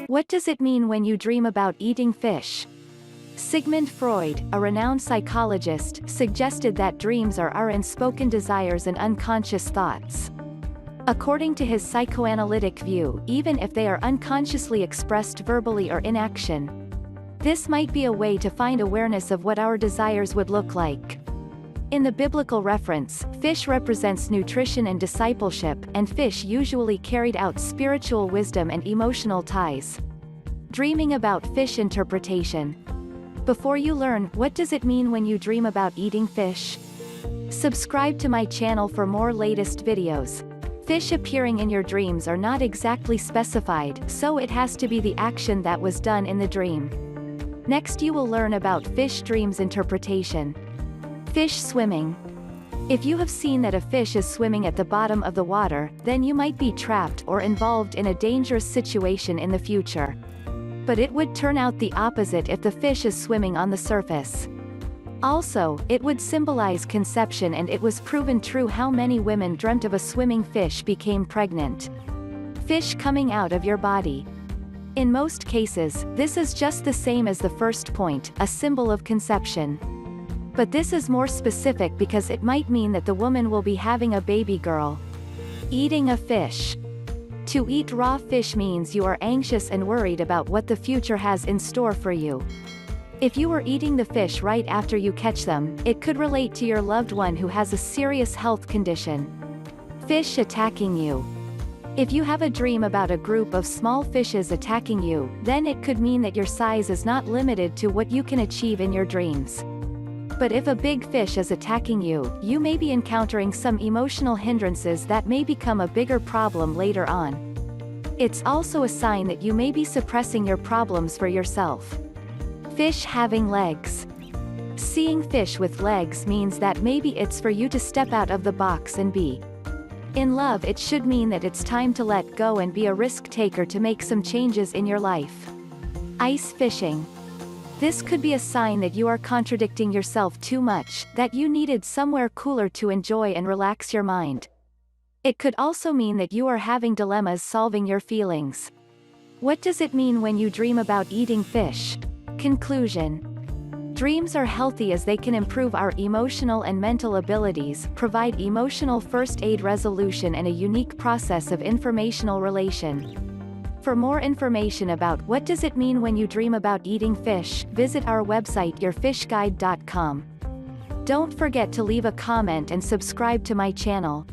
What does it mean when you dream about eating fish? Sigmund Freud, a renowned psychologist, suggested that dreams are our unspoken desires and unconscious thoughts. According to his psychoanalytic view, even if they are unconsciously expressed verbally or in action, this might be a way to find awareness of what our desires would look like. In the biblical reference, fish represents nutrition and discipleship, and fish usually carried out spiritual wisdom and emotional ties. Dreaming about fish interpretation. Before you learn, what does it mean when you dream about eating fish? Subscribe to my channel for more latest videos. Fish appearing in your dreams are not exactly specified, so it has to be the action that was done in the dream. Next you will learn about fish dreams interpretation. Fish swimming. If you have seen that a fish is swimming at the bottom of the water, then you might be trapped or involved in a dangerous situation in the future. But it would turn out the opposite if the fish is swimming on the surface. Also, it would symbolize conception, and it was proven true how many women dreamt of a swimming fish became pregnant. Fish coming out of your body. In most cases, this is just the same as the first point, a symbol of conception. But this is more specific because it might mean that the woman will be having a baby girl. Eating a fish. To eat raw fish means you are anxious and worried about what the future has in store for you. If you were eating the fish right after you catch them, it could relate to your loved one who has a serious health condition. Fish attacking you. If you have a dream about a group of small fishes attacking you, then it could mean that your size is not limited to what you can achieve in your dreams. But if a big fish is attacking you, you may be encountering some emotional hindrances that may become a bigger problem later on. It's also a sign that you may be suppressing your problems for yourself. Fish having legs. Seeing fish with legs means that maybe it's for you to step out of the box and be in love. It should mean that it's time to let go and be a risk taker to make some changes in your life. Ice fishing. This could be a sign that you are contradicting yourself too much, that you needed somewhere cooler to enjoy and relax your mind. It could also mean that you are having dilemmas solving your feelings. What does it mean when you dream about eating fish? Conclusion. Dreams are healthy as they can improve our emotional and mental abilities, provide emotional first aid resolution, and a unique process of informational relation. For more information about what does it mean when you dream about eating fish, visit our website yourfishguide.com. Don't forget to leave a comment and subscribe to my channel.